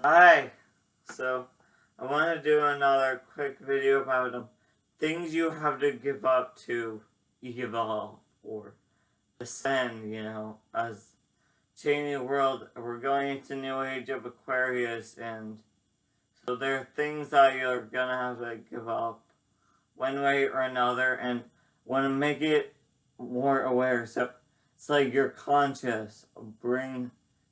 Hi! So, I want to do another quick video about things you have to give up to evolve or ascend, as changing the world. We're going into new age of Aquarius, and so there are things that you're gonna have to give up one way or another, and want to make it more aware. So, it's like you're conscious. Bring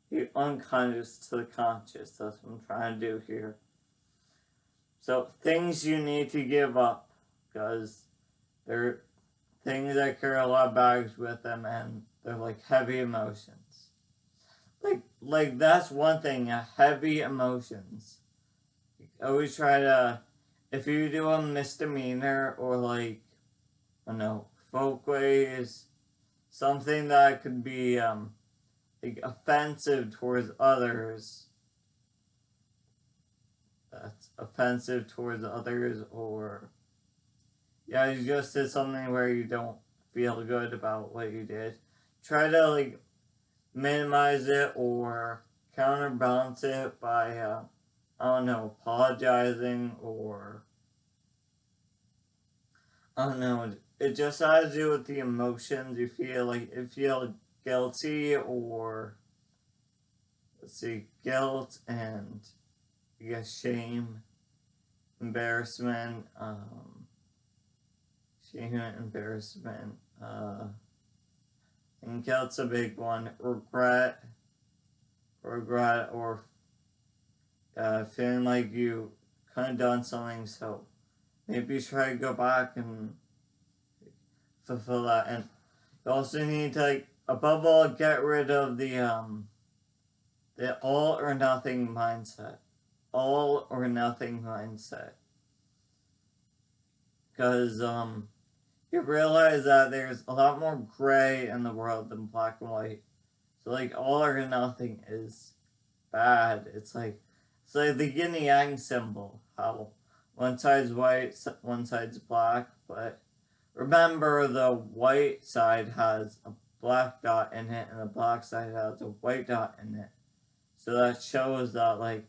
the unconscious to the conscious. That's what I'm trying to do here. So things you need to give up, because they're things that carry a lot of baggage with them, and they're like heavy emotions. Like that's one thing. Heavy emotions. Always try to, if you do a misdemeanor or like, I don't know, folkways, something that could be like offensive towards others. That's offensive towards others, or yeah, you just did something where you don't feel good about what you did. Try to like minimize it or counterbalance it by I don't know, apologizing, or I don't know. It just has to do with the emotions you feel. Like you feel guilty, or let's see, guilt and I guess shame, embarrassment, shame and embarrassment. And guilt's a big one. Regret, or feeling like you could have done something. So maybe try to go back and fulfill that. And you also need to, like, above all, get rid of the all or nothing mindset. All or nothing mindset. Because you realize that there's a lot more gray in the world than black and white. So like all or nothing is bad. It's like the yin and yang symbol. How one side's white, one side's black, but remember the white side has a black dot in it, and the black side has a white dot in it. So that shows that like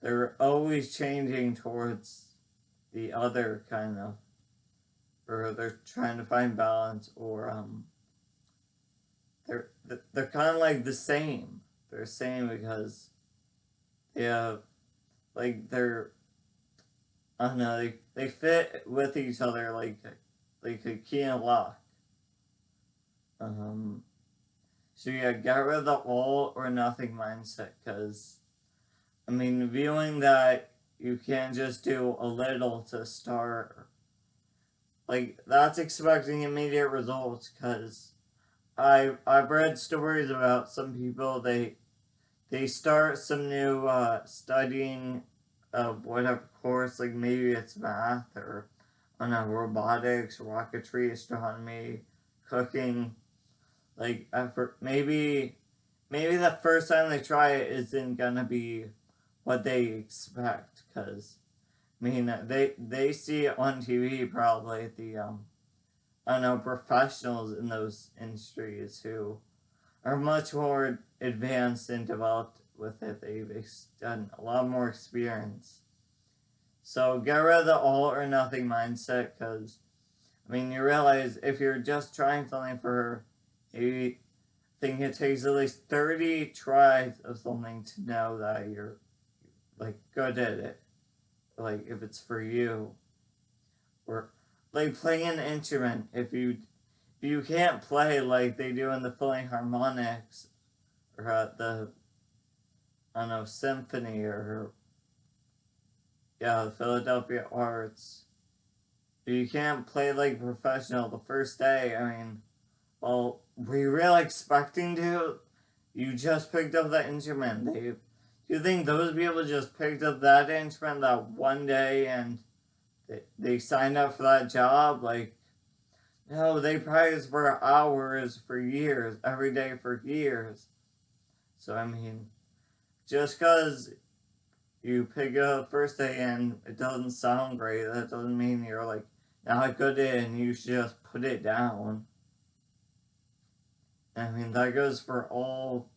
they're always changing towards the other kind of, or they're trying to find balance, or they're kind of like the same. They're the same because they have, like, they're, I don't know, they fit with each other like a key and lock. So yeah, get rid of the all or nothing mindset, because I mean, viewing that you can't just do a little to start, like that's expecting immediate results. Because I've read stories about some people, they start some new studying of whatever course, like maybe it's math, or I don't know, robotics, rocketry, astronomy, cooking. Like effort, maybe the first time they try it isn't gonna be what they expect, because I mean they see it on TV, probably the I don't know, professionals in those industries who are much more advanced and developed with it. They've done a lot more experience. So get rid of the all or nothing mindset, because I mean you realize if you're just trying something for maybe, I think it takes at least 30 tries of something to know that you're like good at it. Like if it's for you, or like playing an instrument. If you can't play like they do in the Philharmonics, or at the, I don't know, symphony, or yeah, the Philadelphia Arts. If you can't play like professional the first day, I mean, well, were you really expecting to? You just picked up that instrument. Do you think those people just picked up that instrument that one day and they signed up for that job? Like, no, they practiced for hours, for years, every day for years. So, I mean, just because you pick it up first day and it doesn't sound great, that doesn't mean you're like not good at it and you should just put it down. I mean, that goes for all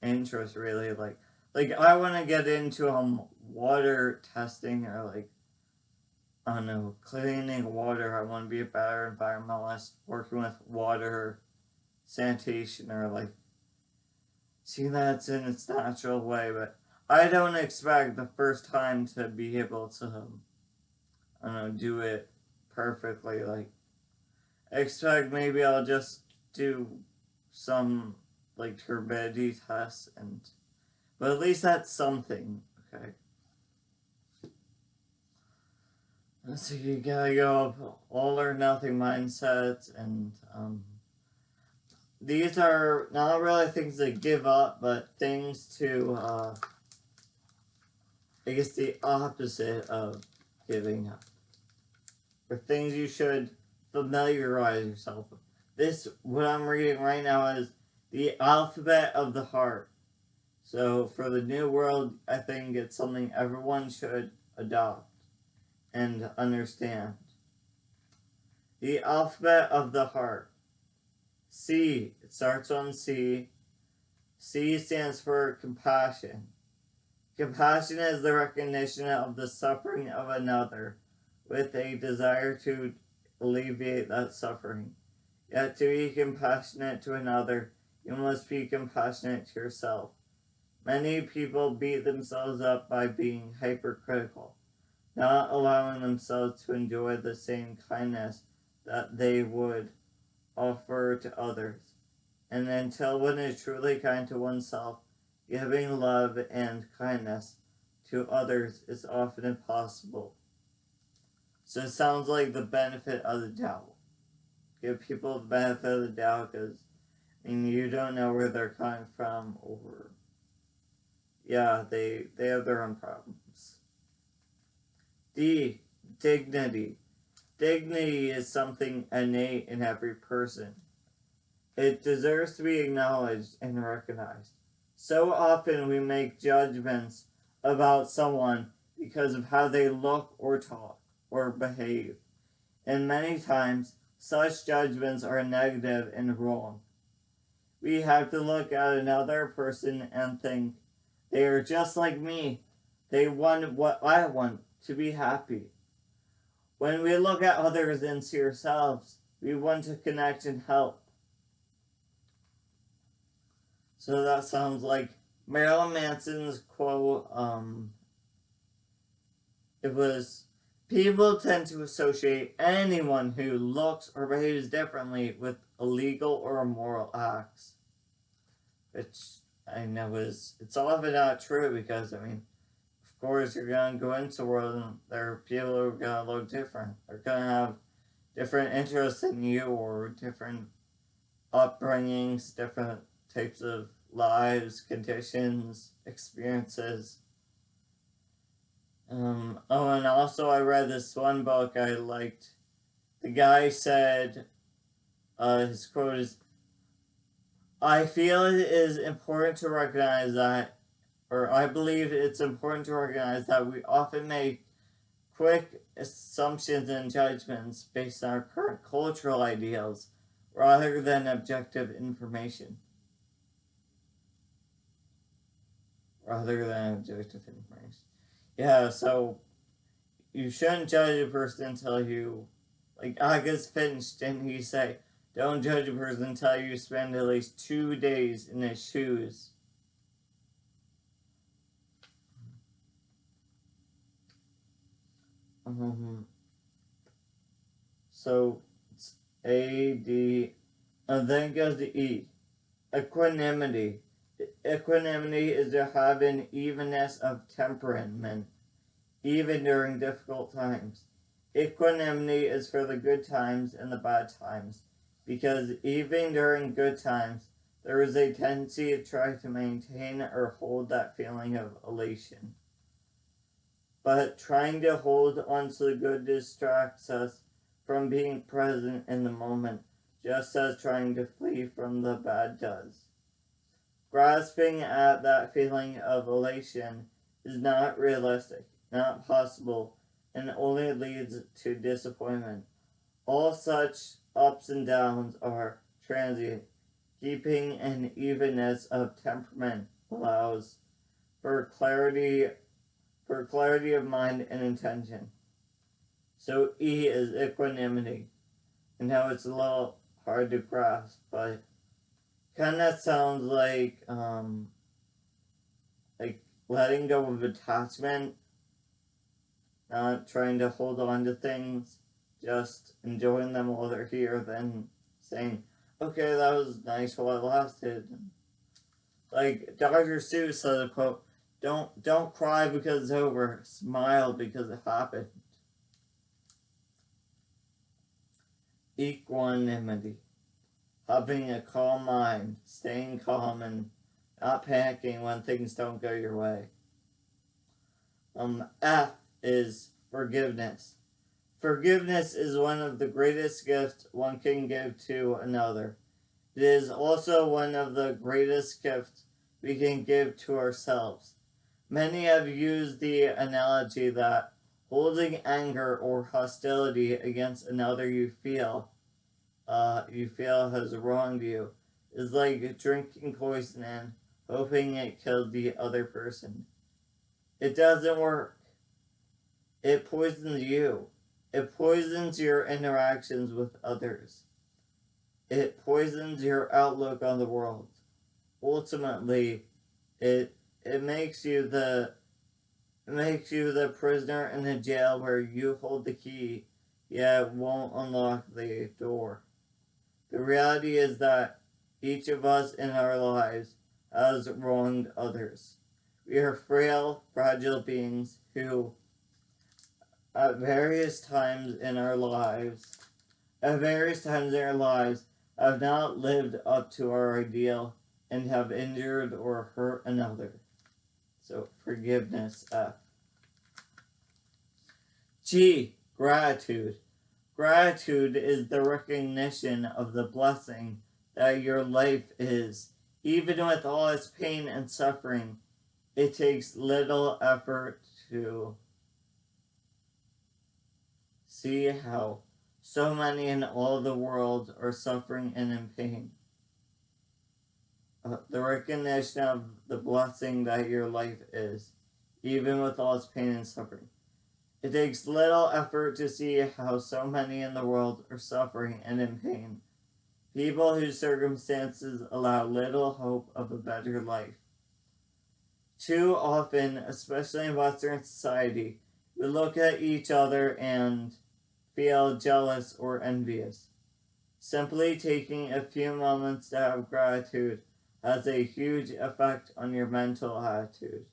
interests, really. Like, like, I want to get into water testing, or like, I don't know, cleaning water. I want to be a better environmentalist, working with water sanitation, or like see that's in its natural way. But I don't expect the first time to be able to, I don't know, do it perfectly. Like, I expect maybe I'll just do some like turbidity tests, and but at least that's something. Okay. So you gotta go all or nothing mindsets, and these are not really things to give up, but things to, I guess, the opposite of giving up, or things you should familiarize yourself with. This, what I'm reading right now, is the alphabet of the heart. So for the new world, I think it's something everyone should adopt and understand. The alphabet of the heart. C. It starts on C. C stands for compassion. Compassion is the recognition of the suffering of another with a desire to alleviate that suffering. Yet to be compassionate to another, you must be compassionate to yourself. Many people beat themselves up by being hypercritical, not allowing themselves to enjoy the same kindness that they would offer to others. And until one is truly kind to oneself, giving love and kindness to others is often impossible. So it sounds like the benefit of the doubt. Give people the benefit of the doubt, because you don't know where they're coming from, or yeah, they have their own problems. D. Dignity. Dignity is something innate in every person. It deserves to be acknowledged and recognized. So often we make judgments about someone because of how they look or talk or behave. And many times, such judgments are negative and wrong. We have to look at another person and think, they are just like me. They want what I want, to be happy. When we look at others and see ourselves, we want to connect and help. So that sounds like Marilyn Manson's quote. It was, people tend to associate anyone who looks or behaves differently with illegal or immoral acts. Which I know it's often not true, because, of course, you're going to go into the world and there are people who are going to look different. They're going to have different interests than you, or different upbringings, different types of lives, conditions, experiences. And also I read this one book I liked. The guy said, his quote is, I feel it is important to recognize that, or I believe it's important to recognize that we often make quick assumptions and judgments based on our current cultural ideals rather than objective information. Yeah, so you shouldn't judge a person until you, like August Finch, didn't he say, don't judge a person until you spend at least 2 days in his shoes. So it's A, D, and then goes to E. Equanimity. Equanimity is to have an evenness of temperament, even during difficult times. Equanimity is for the good times and the bad times, because even during good times, there is a tendency to try to maintain or hold that feeling of elation. But trying to hold on to the good distracts us from being present in the moment, just as trying to flee from the bad does. Grasping at that feeling of elation is not realistic, not possible, and only leads to disappointment. All such ups and downs are transient. Keeping an evenness of temperament allows for clarity of mind and intention. So E is equanimity. And how it's a little hard to grasp, but kind of sounds like letting go of attachment, not trying to hold on to things, just enjoying them while they're here, then saying, okay, that was nice while it lasted. Like Dr. Seuss said a quote, don't cry because it's over, smile because it happened. Equanimity. Having a calm mind, staying calm and not panicking when things don't go your way. F is forgiveness. Forgiveness is one of the greatest gifts one can give to another. It is also one of the greatest gifts we can give to ourselves. Many have used the analogy that holding anger or hostility against another you feel has wronged you is like drinking poison and hoping it killed the other person. It doesn't work. It poisons you. It poisons your interactions with others. It poisons your outlook on the world. Ultimately, it makes you the prisoner in a jail where you hold the key, yet won't unlock the door. The reality is that each of us in our lives has wronged others. We are frail, fragile beings who, at various times in our lives, have not lived up to our ideal and have injured or hurt another. So, forgiveness. G, gratitude. Gratitude is the recognition of the blessing that your life is. Even with all its pain and suffering, it takes little effort to see how so many in all the world are suffering and in pain. The recognition of the blessing that your life is, even with all its pain and suffering. It takes little effort to see how so many in the world are suffering and in pain. People whose circumstances allow little hope of a better life. Too often, especially in Western society, we look at each other and feel jealous or envious. Simply taking a few moments to have gratitude has a huge effect on your mental attitude.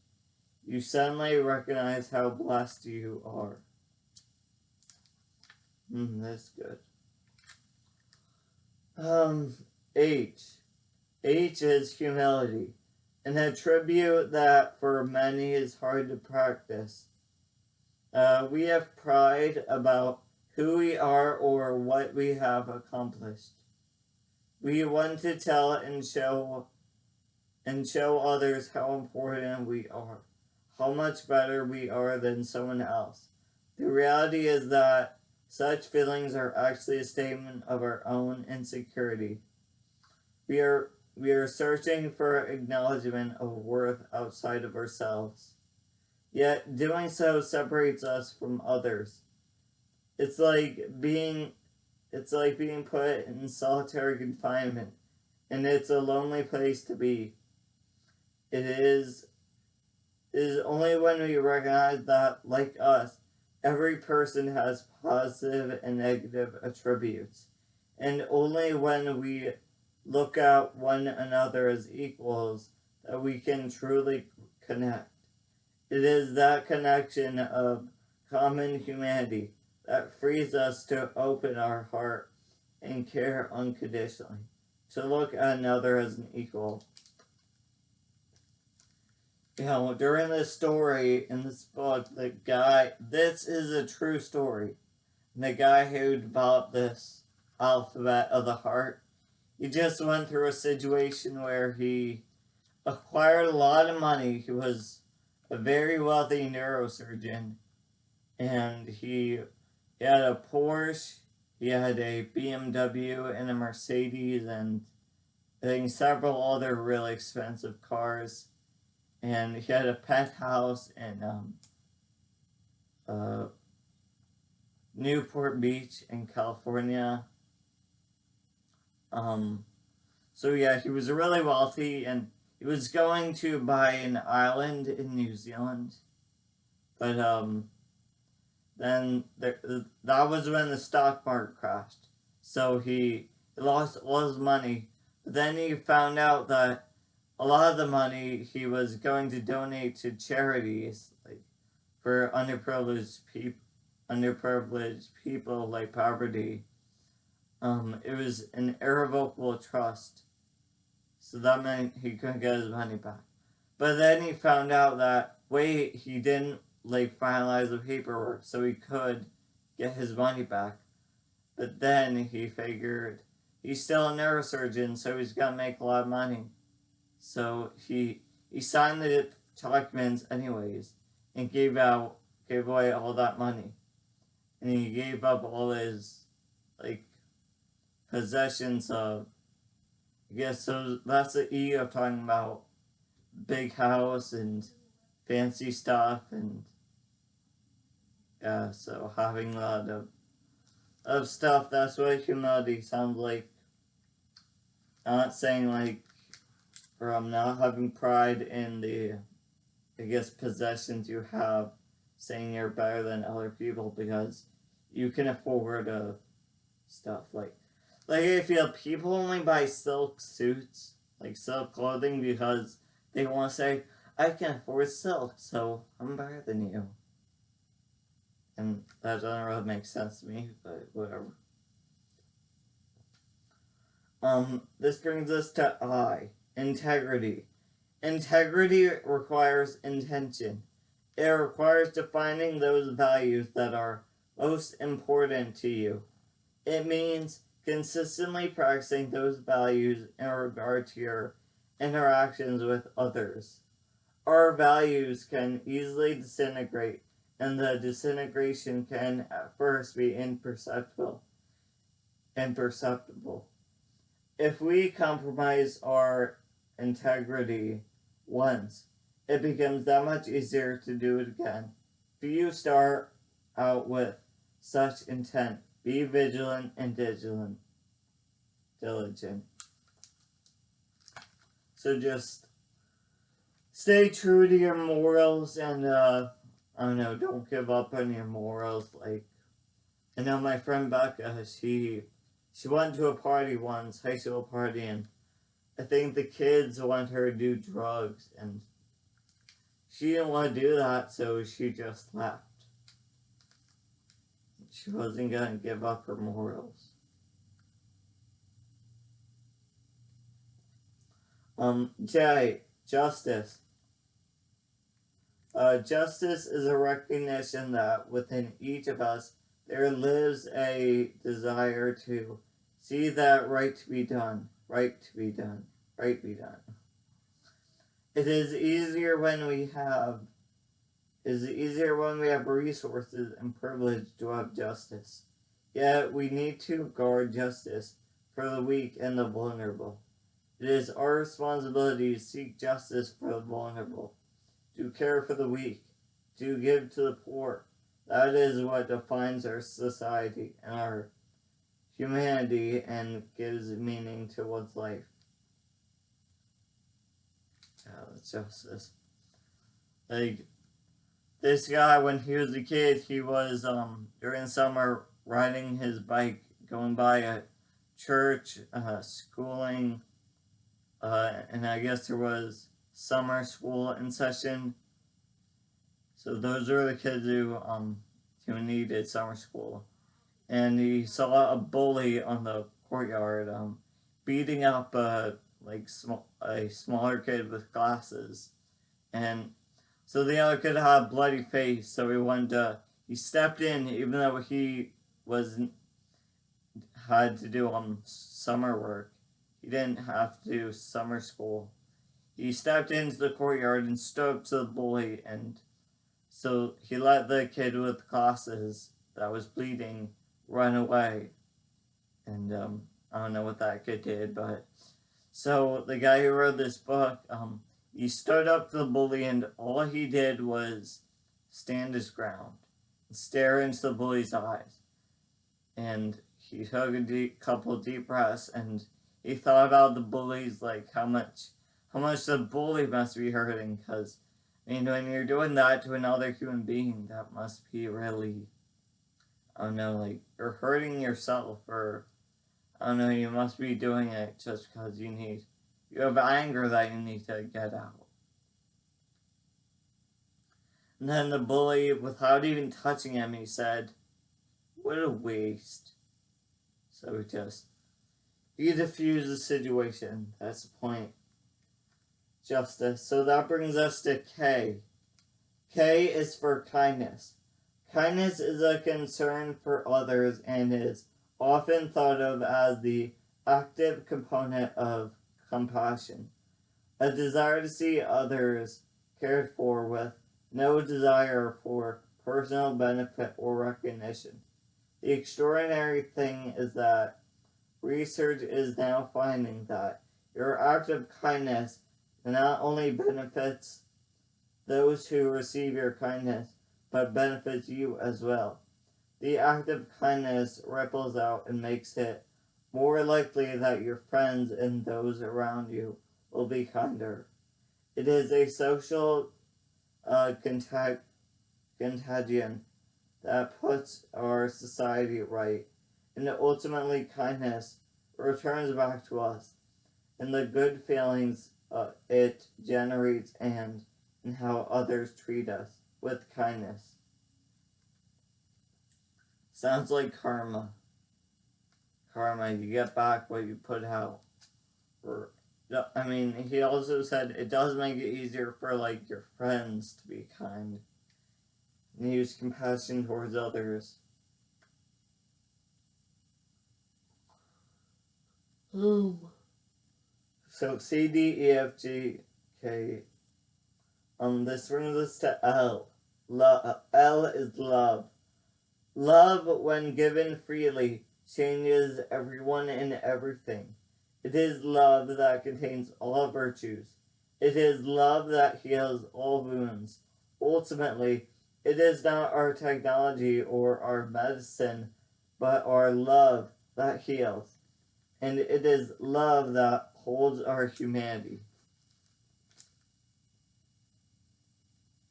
You suddenly recognize how blessed you are. That's good. H. H is humility, an attribute that for many is hard to practice. We have pride about who we are or what we have accomplished. We want to tell and show others how important we are, how much better we are than someone else. The reality is that such feelings are actually a statement of our own insecurity. We are searching for acknowledgement of worth outside of ourselves. Yet doing so separates us from others. It's like being put in solitary confinement, and it's a lonely place to be. It is only when we recognize that, like us, every person has positive and negative attributes, and only when we look at one another as equals that we can truly connect. It is that connection of common humanity that frees us to open our heart and care unconditionally, to look at another as an equal. During this story in this book, this is a true story. The guy who developed this alphabet of the heart, he just went through a situation where he acquired a lot of money. He was a very wealthy neurosurgeon, and he had a Porsche, he had a BMW and a Mercedes, and I think several other really expensive cars. and he had a penthouse in Newport Beach in California. So yeah, he was really wealthy, and he was going to buy an island in New Zealand, but then that was when the stock market crashed. So he lost all his money. But then he found out that a lot of the money he was going to donate to charities, like for underprivileged people like poverty. It was an irrevocable trust, so that meant he couldn't get his money back. But then he found out that wait, he didn't like finalize the paperwork, so he could get his money back. But then he figured he's still a neurosurgeon, so he's gonna make a lot of money. So he signed the documents anyways and gave away all that money. And he gave up all his like possessions of I guess so that's the E of talking about big house and fancy stuff and yeah, so having a lot of stuff, that's what humility sounds like. I'm not saying like from not having pride in the I guess possessions you have, saying you're better than other people because you can afford stuff like I feel people only buy silk suits, like silk clothing, because they want to say, I can afford silk, so I'm better than you. And that doesn't really make sense to me, but whatever. This brings us to I, integrity. Integrity requires intention. It requires defining those values that are most important to you. It means consistently practicing those values in regard to your interactions with others. Our values can easily disintegrate, and the disintegration can at first be imperceptible. If we compromise our integrity once, it becomes that much easier to do it again. If you start out with such intent, be vigilant and diligent. So just stay true to your morals and I don't know, don't give up on your morals. Like I know my friend Becca, she went to a party once, high school party, and I think the kids wanted her to do drugs, and she didn't want to do that, so she just left. She wasn't going to give up her morals. J, justice. Justice is a recognition that within each of us there lives a desire to see that right to be done, right to be done, right be done. It is easier when we have resources and privilege to have justice. Yet we need to guard justice for the weak and the vulnerable. It is our responsibility to seek justice for the vulnerable, to care for the weak, to give to the poor. That is what defines our society and our humanity and gives meaning to one's life. Yeah, that's justice. Like, this guy, when he was a kid, he was, during summer, riding his bike, going by a church, schooling, and I guess there was summer school in session. So those are the kids who needed summer school. And he saw a bully on the courtyard, beating up a smaller kid with glasses. And so the other kid had a bloody face, so he stepped in, even though he had to do summer work. He didn't have to do summer school. He stepped into the courtyard and stood up to the bully, and so he let the kid with glasses that was bleeding run away. And I don't know what that kid did, but so the guy who wrote this book, He stood up to the bully, and all he did was stand his ground and stare into the bully's eyes. And he took a couple deep breaths, and he thought about the bullies, like how much the bully must be hurting, because when you're doing that to another human being, that must be really, I don't know, like, you're hurting yourself, or, I don't know, you must be doing it just because you have anger that you need to get out. And then the bully, without even touching him, he said, "What a waste." So he diffused the situation. That's the point. Justice. So that brings us to K. K is for kindness. Kindness is a concern for others and is often thought of as the active component of compassion. A desire to see others cared for with no desire for personal benefit or recognition. The extraordinary thing is that research is now finding that your act of kindness not only benefits those who receive your kindness, but benefits you as well. The act of kindness ripples out and makes it more likely that your friends and those around you will be kinder. It is a social contagion that puts our society right, and ultimately kindness returns back to us, and the good feelings it generates and how others treat us with kindness. Sounds like karma. Karma, you get back what you put out. He also said it does make it easier for, like, your friends to be kind and use compassion towards others. So C, D, E, F, G, K. This brings us to L. L is love. Love, when given freely, changes everyone and everything. It is love that contains all virtues. It is love that heals all wounds. Ultimately, it is not our technology or our medicine, but our love that heals. And it is love that holds our humanity.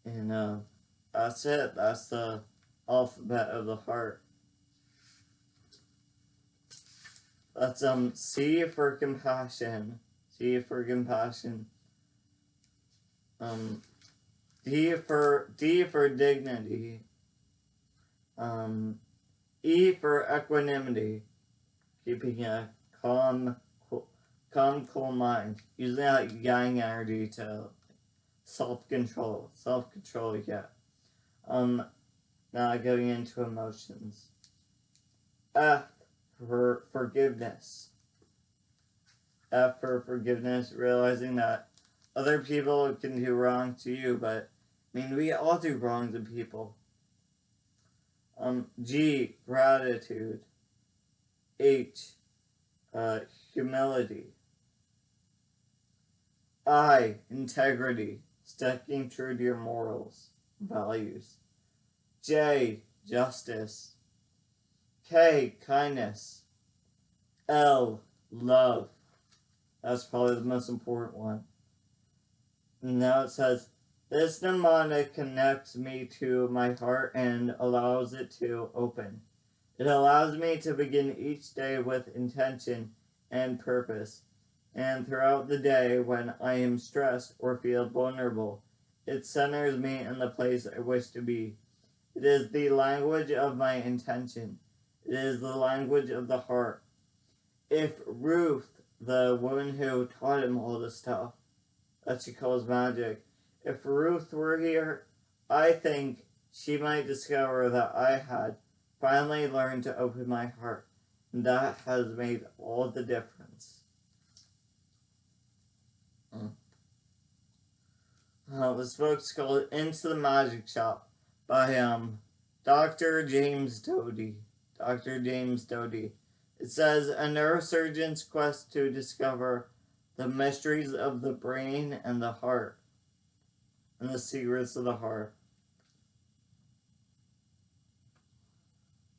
And that's it. That's the alphabet of the heart. That's C for compassion. C for compassion. D for dignity. E for equanimity. Keeping a calm, cool mind. Using that yang energy to self-control, yeah. Now going into emotions. F for forgiveness. F for forgiveness, realizing that other people can do wrong to you, but we all do wrong to people. G, gratitude. H, humility. I, integrity, sticking true to your morals, values. J, justice. K, kindness. L, love. That's probably the most important one. And now it says, this mnemonic connects me to my heart and allows it to open. It allows me to begin each day with intention and purpose. And throughout the day, when I am stressed or feel vulnerable, it centers me in the place I wish to be. It is the language of my intention. It is the language of the heart. If Ruth, the woman who taught him all this stuff that she calls magic, if Ruth were here, I think she might discover that I had finally learned to open my heart. And that has made all the difference. This book's called Into the Magic Shop by Dr. James Doty. Dr. James Doty. It says, a neurosurgeon's quest to discover the mysteries of the brain and the heart, and the secrets of the heart.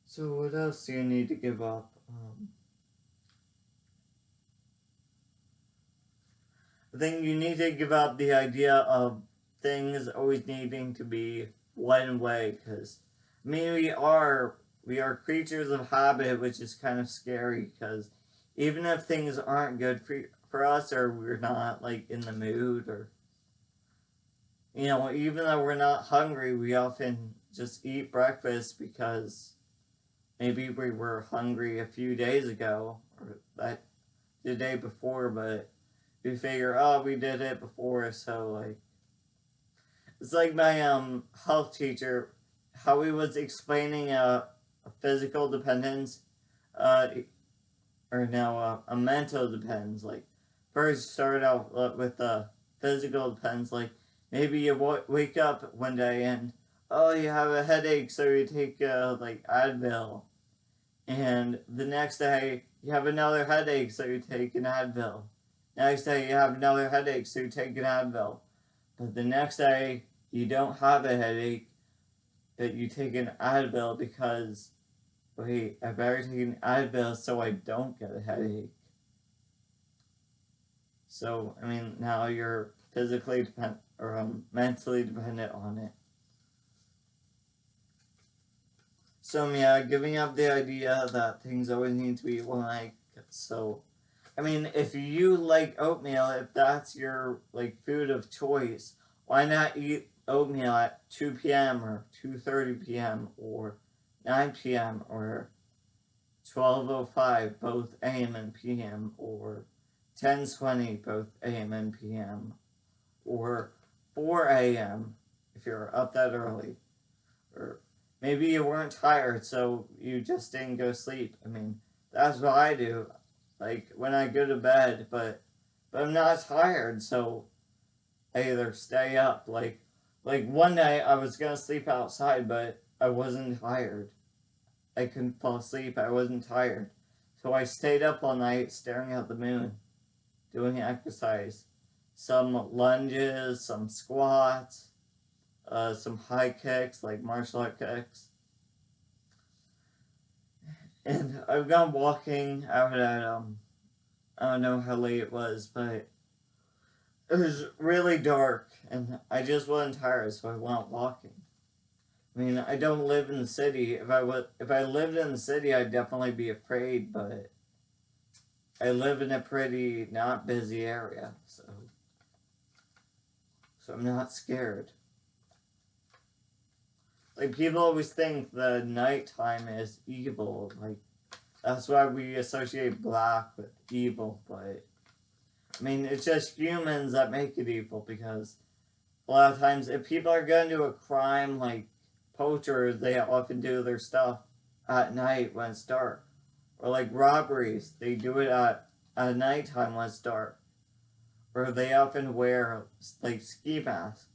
So what else do you need to give up? I think you need to give up the idea of things always needing to be one way, because I mean we are creatures of habit, which is kind of scary, because even if things aren't good for us, or we're not like in the mood, or even though we're not hungry, we often just eat breakfast because maybe we were hungry a few days ago or the day before, but we figure, oh, we did it before, so like it's like my health teacher, how he was explaining a physical dependence, or no, a mental dependence. Like first started out with the physical dependence, like maybe you wake up one day and oh, you have a headache, so you take like Advil, and the next day you have another headache, so you take an Advil. Next day you have another headache, so you take an Advil. But the next day you don't have a headache, but you take an Advil because, wait, I better take an Advil so I don't get a headache. So, I mean, now you're physically dependent or mentally dependent on it. So, yeah, giving up the idea that things always need to be like, so, I mean, if you like oatmeal, if that's your, like, food of choice, why not eat oatmeal at 2 p.m. or 2:30 p.m. or 9 p.m. or 12:05, both a.m. and p.m., or 10:20, both a.m. and p.m., or 4 a.m. if you're up that early, or maybe you weren't tired, so you just didn't go sleep. I mean, that's what I do. Like when I go to bed, but I'm not tired, so I either stay up. Like one night I was gonna sleep outside, but I wasn't tired. I couldn't fall asleep. I wasn't tired, so I stayed up all night staring at the moon, doing exercise, some lunges, some squats, some high kicks, like martial art kicks. And I've gone walking out at, I don't know how late it was, but it was really dark, and I just wasn't tired, so I went walking. I mean, I don't live in the city. If I lived in the city, I'd definitely be afraid, but I live in a pretty not busy area, so I'm not scared. Like, people always think the nighttime is evil. Like, that's why we associate black with evil. But, I mean, it's just humans that make it evil, because a lot of times if people are going to do a crime, like poachers, they often do their stuff at night when it's dark. Or like robberies, they do it at nighttime when it's dark. Or they often wear like ski masks.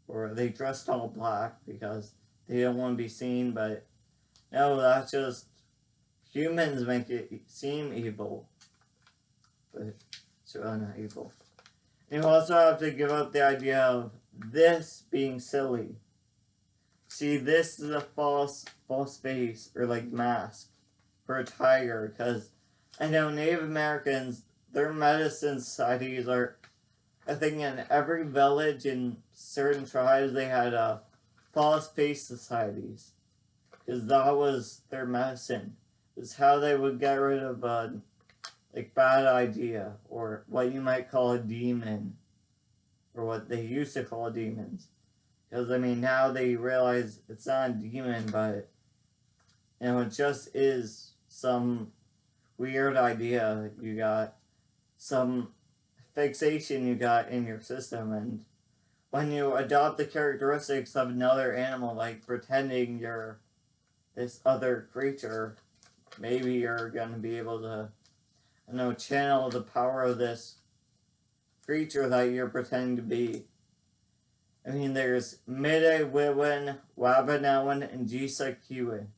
Or they dress all black because they don't want to be seen, but no, that's just humans make it seem evil. But it's really not evil. And you also have to give up the idea of this being silly. See, this is a false face, or like mask, for a tiger, because I know Native Americans, their medicine societies are, I think in every village in certain tribes, they had false face societies, because that was their medicine. It's how they would get rid of like bad idea, or what you might call a demon, or what they used to call demons. Because I mean, now they realize it's not a demon, but it just is some weird idea you got, some fixation you got in your system, and when you adopt the characteristics of another animal, like pretending you're this other creature, maybe you're gonna be able to, channel the power of this creature that you're pretending to be. I mean, there's Mede Wewin, Wabanawan, and Jisa Kiwin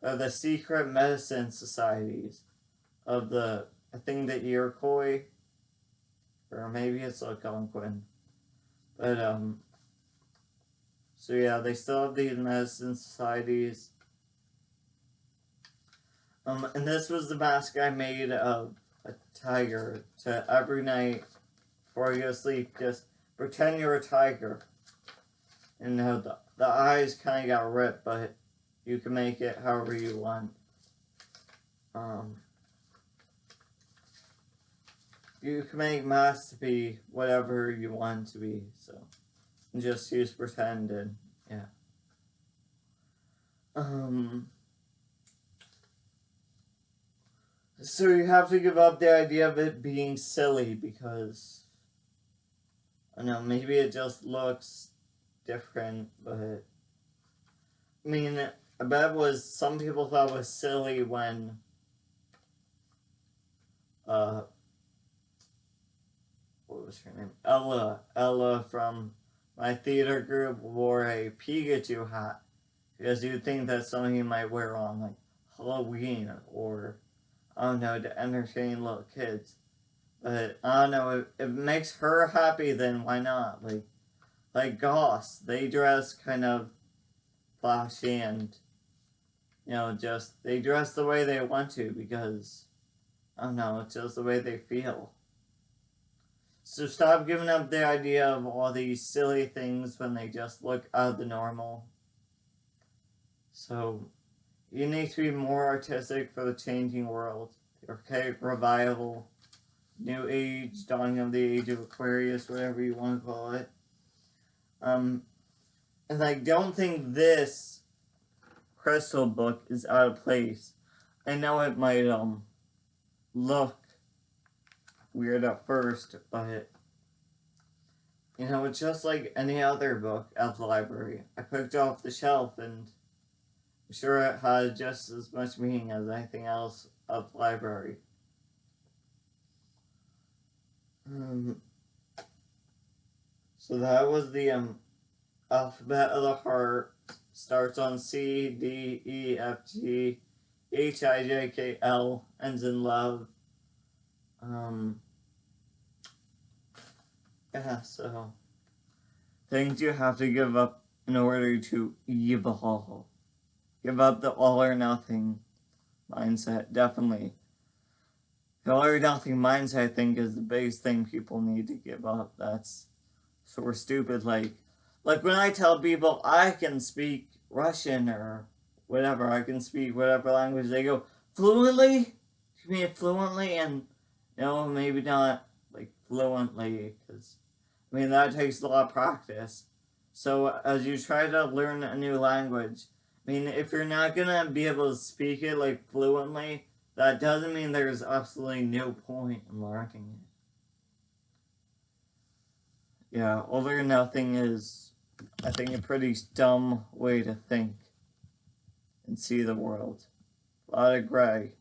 are the secret medicine societies of the, I think, the Iroquois. Or maybe it's Algonquin. But, so yeah, they still have these medicine societies. And this was the mask I made of a tiger. To every night before you go to sleep, just pretend you're a tiger. And the eyes kind of got ripped, but you can make it however you want. You can make masks to be whatever you want to be, so just use pretend and yeah. So you have to give up the idea of it being silly because I don't know, maybe it just looks different, but I mean, I bet it was some people thought it was silly when what was her name? Ella from my theater group wore a Pikachu hat because you'd think that's something you might wear on like Halloween or I don't know to entertain little kids. But I don't know if it makes her happy, then why not? Like Goss, they dress kind of flashy and just they dress the way they want to because I don't know, it's just the way they feel. So stop giving up the idea of all these silly things when they just look out of the normal. So you need to be more artistic for the changing world. The archaic revival, new age, dawning of the age of Aquarius, whatever you want to call it. And I don't think this crystal book is out of place. I know it might look weird at first, but it's just like any other book at the library. I picked it off the shelf and I'm sure it has just as much meaning as anything else at the library. So that was the alphabet of the heart. Starts on C, D, E, F, G, H, I, J, K, L, ends in love. Yeah, so things you have to give up in order to evolve. Give up the all or nothing mindset, definitely. The all or nothing mindset, I think, is the biggest thing people need to give up. That's sort of stupid. Like when I tell people I can speak Russian or whatever, I can speak whatever language, they go, fluently? You mean fluently? And no, maybe not like fluently, because I mean that takes a lot of practice. So as you try to learn a new language, I mean if you're not gonna be able to speak it like fluently, that doesn't mean there's absolutely no point in learning it. Yeah, all or nothing is, I think, a pretty dumb way to think and see the world. A lot of gray.